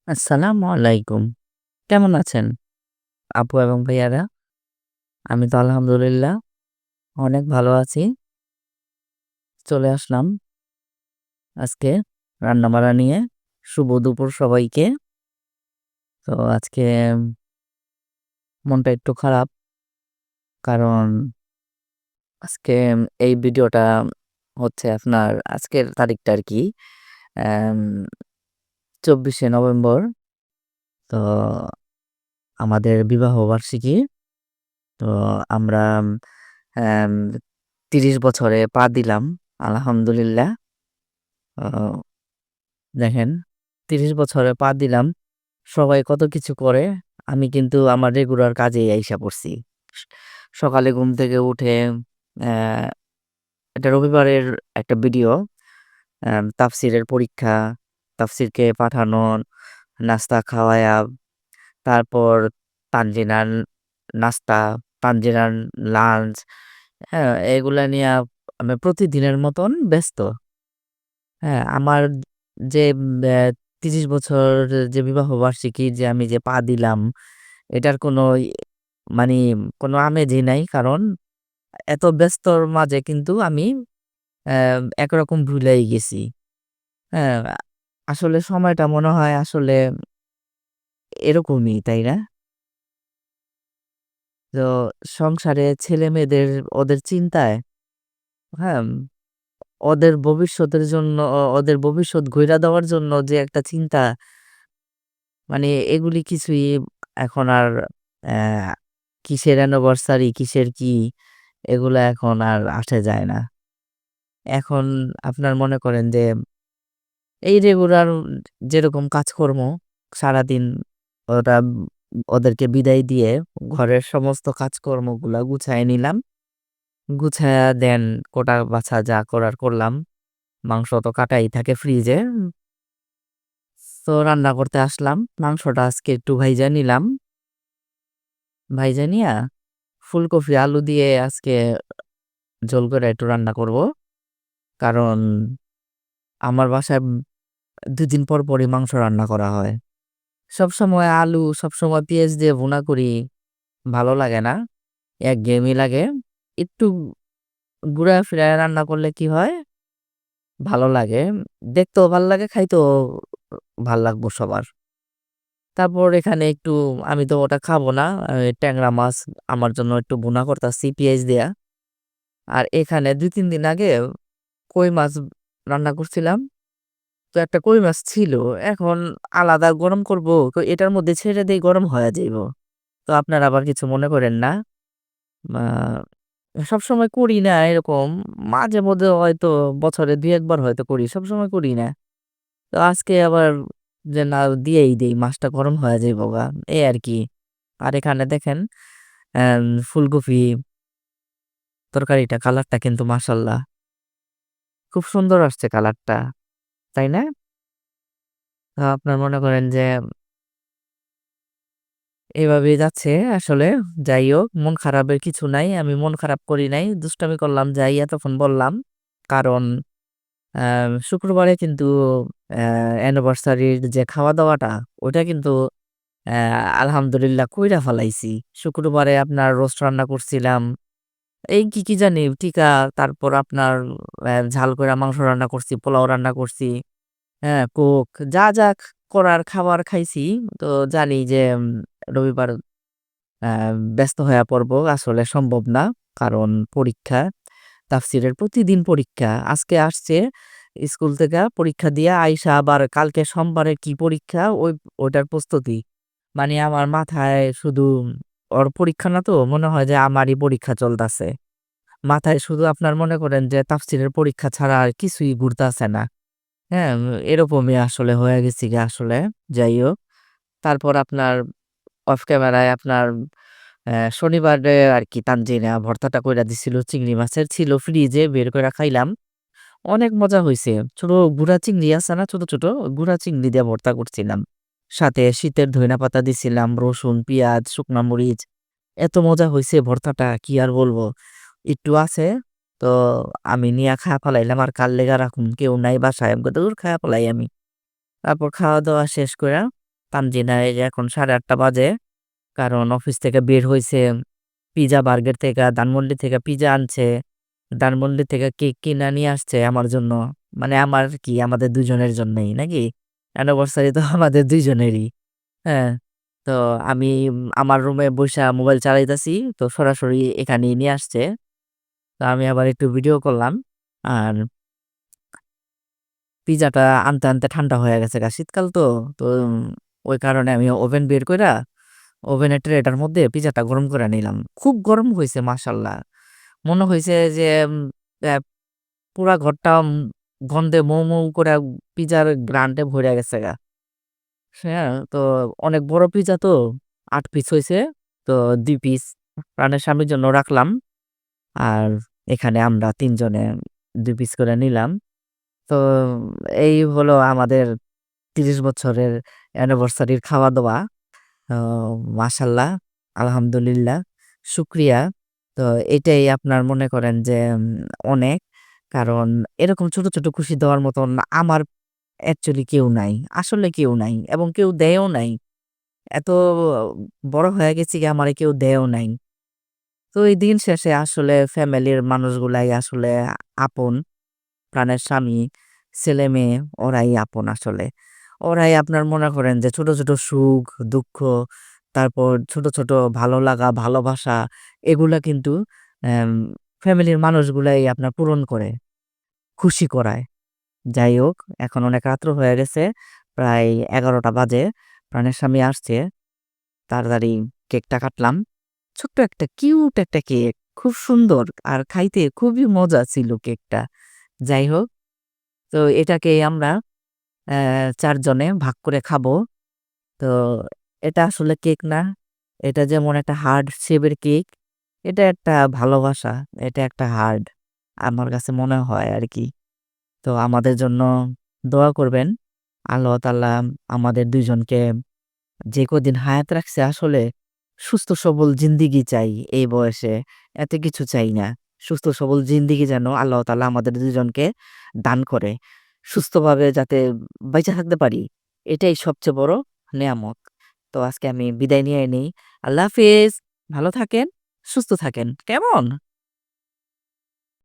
আসসালামু আলাইকুম। কেমন আছেন আপু এবং ভাইয়ারা? আমি তো আলহামদুলিল্লাহ অনেক ভালো আছি। চলে আসলাম আজকে রান্নাবাড়া নিয়ে। শুভ দুপুর সবাইকে। তো আজকে মনটা একটু খারাপ। কারণ আজকে এই ভিডিওটা হচ্ছে আপনার আজকের তারিখটা আরকি অ্যাম ২৪শে নভেম্বর। তো আমাদের বিবাহ বার্ষিকী। তো আমরা অ্যাম ৩০ বছরে পা দিলাম। আলহামদুলিল্লাহ। ও দেখেন ৩০ বছরে পা দিলাম। সবাই কত কিছু করে। আমি কিন্তু আমার রেগুলার কাজেই আইসা পড়ছি। স সকালে ঘুম থেকে উঠে অ্যা এটা রবিবারের একটা ভিডিও। তাফসীরের পরীক্ষা, তাফসীরকে পাঠানো, নাস্তা খাওয়ায়া, তারপর তানজিনার নাস্তা, তানজিনার লাঞ্চ, হ্যাঁ? এগুলা নিয়া আমি প্রতিদিনের মতন ব্যস্ত। হ্যাঁ, আমার যে ৩০ বছর যে বিবাহ বার্ষিকী যে আমি যে পা দিলাম, এটার কোনো মানি কোনো আমেজই নাই। কারণ এত ব্যস্তর মাঝে কিন্তু আমি একরকম ভুলেই গেছি। হ্যাঁ, আসলে সময়টা মনে হয় আসলে এরকমই, তাই না? তো সংসারে ছেলেমেয়েদের ওদের চিন্তায়, হ্যাঁ, ওদের ভবিষ্যতের জন্য ওদের ভবিষ্যৎ গইড়া দেওয়ার জন্য যে একটা চিন্তা, মানে এগুলি কিছুই এখন আর অ্যা কিসের অ্যানিভার্সারি, কিসের কি, এগুলা এখন আর আসে যায় না। এখন আপনার মনে করেন যে এই রেগুলার যেরকম কাজকর্ম সারাদিন ওরা ওদেরকে বিদায় দিয়ে ঘরের সমস্ত কাজকর্মগুলা গুছায় নিলাম। গুছায়া দেন কোটা বাছা যা করার করলাম। মাংস তো কাটাই থাকে ফ্রিজে। তো রান্না করতে আসলাম। মাংসটা আজকে একটু ভাইজা নিলাম। ভাইজা নিয়া ফুলকপি, আলু দিয়ে আজকে ঝোল করে একটু রান্না করব। কারণ আমার বাসায় ২ দিন পর পরই মাংস রান্না করা হয়। সবসময় আলু, সবসময় পেঁয়াজ দিয়ে ভুনা করি, ভালো লাগে না। একঘেয়েমি লাগে। একটু ঘুরায় ফিরায় রান্না করলে কি হয়? ভালো লাগে। দেখতেও ভাল লাগে, খাইতেও ভাল লাগবো সবার। তারপর এখানে একটু আমি তো ওটা খাবো না। ট্যাংরা মাছ আমার জন্য একটু ভুনা করতাছি পেঁয়াজ দেয়া। আর এখানে ২-৩ দিন আগে কই মাছ রান্না করছিলাম। তো একটা কই মাছ ছিল। এখন আলাদা গরম করব। তো এটার মধ্যে ছেড়ে দেই গরম হয়া যাইব। তো আপনারা আবার কিছু মনে করেন না। মা সবসময় করি না এরকম। মাঝে মধ্যে হয়তো বছরে ২-১ বার হয়তো করি। সবসময় করি না। তো আজকে আবার যে না দিয়েই দেই মাছটা গরম হয়ে যাইবগা। এই আরকি। আর এখানে দেখেন অ্যাম ফুলকপি তরকারিটা কালারটা কিন্তু মাশাআল্লাহ খুব সুন্দর আসছে কালারটা। তাই না? আপনার মনে করেন যে এভাবেই যাচ্ছে আসলে। যাই হোক মন খারাপের কিছু নাই। আমি মন খারাপ করি নাই। দুষ্টামি করলাম যাই এতক্ষণ বললাম। কারণ শুক্রবারে কিন্তু অ্যা অ্যানিভার্সারির যে খাওয়া-দাওয়াটা ওইটা কিন্তু অ্যা আলহামদুলিল্লাহ কইরা ফালাইছি। শুক্রবারে আপনার রোস্ট রান্না করছিলাম। এই কি জানি টিকা, তারপর আপনার ঝাল কইরা মাংস রান্না করছি, পোলাও রান্না করছি। হ্যাঁ, কোক যা করার খাবার খাইছি। তো জানি যে রবিবার অ্যা ব্যস্ত হইয়া পড়বো। আসলে সম্ভব না। কারণ পরীক্ষা, তাফসীরের প্রতিদিন পরীক্ষা। আজকে আসছে স্কুল থেকে পরীক্ষা দিয়া আইসা আবার কালকে সোমবারে কি পরীক্ষা ওইটার প্রস্তুতি। মানে আমার মাথায় শুধু ওর পরীক্ষা না তো মনে হয় যে আমারই পরীক্ষা চলতাছে। মাথায় শুধু আপনার মনে করেন যে তাফসীরের পরীক্ষা ছাড়া আর কিছুই ঘুরতাছে না। হ্যাঁ, এরকমই আসলে হয়ে গেছি গে আসলে। যাই হোক। তারপর আপনার অফ ক্যামেরায় আপনার শনিবারে আরকি তানজিনা ভর্তাটা কইরা দিছিল চিংড়ি মাছের ছিল ফ্রিজে বের কইরা খাইলাম। অনেক মজা হইছে। ছোট গুড়া চিংড়ি আছে না ছোট? গুড়া চিংড়ি দিয়ে ভর্তা করছিলাম। সাথে শীতের ধইনা পাতা দিছিলাম, রসুন, পিঁয়াজ, শুকনা মরিচ। এত মজা হইছে ভর্তাটা কি আর বলবো। একটু আছে তো আমি নিয়া খায়া ফেলাইলাম। আর কার লেগা রাখুম? কেউ নাই বাসায়। আমি কই, "দূর খায়া ফেলাই আমি।" তারপর খাওয়া-দাওয়া শেষ কইরা তানজিনা এই যে এখন 8:30 বাজে। কারণ অফিস থেকে বের হইছে। পিজ্জা বার্গার থেকে ধানমন্ডি থেকে পিজ্জা আনছে। ধানমন্ডি থেকে কেক কিনা নিয়ে আসছে আমার জন্য। মানে আমার কি আমাদের ২ জনের জন্যই নাকি? অ্যানিভার্সারি তো আমাদের ২ জনেরই। হ্যাঁ? তো আমি আমার রুমে বইসা মোবাইল চালাইতাছি। তো সরাসরি এখানেই নিয়ে আসছে। তো আমি আবার একটু ভিডিও করলাম। আর পিজ্জাটা আনতে ঠান্ডা হয়ে গেছে গা। শীতকাল তো। তো ওই কারণে আমি ওভেন বের কইরা ওভেনের ট্রেটার মধ্যে পিজ্জাটা গরম করে নিলাম। খুব গরম হইছে মাশাআল্লাহ। মনে হইছে যে অ্যা পুরা ঘরটা গন্ধে মৌ, মৌ করে পিজ্জার ঘ্রাণটে ভইরা গেছে গা। হ্যাঁ? তো অনেক বড় পিজ্জা তো ৮ পিস হইছে। তো ২ পিস প্রাণের স্বামীর জন্য রাখলাম। আর এখানে আমরা ৩ জনে ২ পিস করে নিলাম। তো এই হলো আমাদের ৩০ বছরের অ্যানিভার্সারির খাওয়া-দাওয়া। তো মাশাআল্লাহ, আলহামদুলিল্লাহ, শুকরিয়া। তো এটাই আপনার মনে করেন যে অনেক। কারণ এরকম ছোট, ছোট খুশি দেওয়ার মতন আমার অ্যাকচুয়ালি কেউ নাই। আসলে কেউ নাই এবং কেউ দেয়ও নাই। এত বড় হয়ে গেছি কি আমারে কেউ দেয়ও নাই। তো এই দিন শেষে আসলে ফ্যামিলির মানুষগুলাই আসলে আপন। প্রাণের স্বামী, ছেলে-মেয়ে ওরাই আপন আসলে। ওরাই আপনার মনে করেন যে ছোট, ছোট সুখ, দুঃখ, তারপর ছোট, ছোট ভালো লাগা, ভালোবাসা এগুলা কিন্তু অ্যাম ফ্যামিলির মানুষগুলাই আপনার পূরণ করে, খুশি করায়। যাই হোক, এখন অনেক রাত্র হয়ে গেছে। প্রায় ১১টা বাজে। প্রাণের স্বামী আসছে। তাড়াতাড়ি কেকটা কাটলাম। ছোট্ট একটা কিউট একটা কেক। খুব সুন্দর আর খাইতে খুবই মজা ছিল কেকটা। যাই হোক, তো এটাকেই আমরা ৪ জনে ভাগ করে খাবো। তো এটা আসলে কেক না। এটা যেমন একটা হার্ড শেপের কেক, এটা একটা ভালোবাসা, এটা একটা হার্ড। আমার কাছে মনে হয় আরকি। তো আমাদের জন্য দোয়া করবেন। আল্লাহ তাআলা আমাদের ২ জনকে যে কদিন হায়াত রাখছে আসলে সুস্থ সবল জিন্দেগি চাই এই বয়সে। এত কিছু চাই না। সুস্থ সবল জিন্দেগি যেন আল্লাহ তাআলা আমাদের ২ জনকে দান করে। সুস্থভাবে যাতে বাইচা থাকতে পারি, এটাই সবচেয়ে বড় নেয়ামত। তো আজকে আমি বিদায় নিয়ে নেই। আল্লাহ হাফেজ। ভালো থাকেন, সুস্থ থাকেন। কেমন?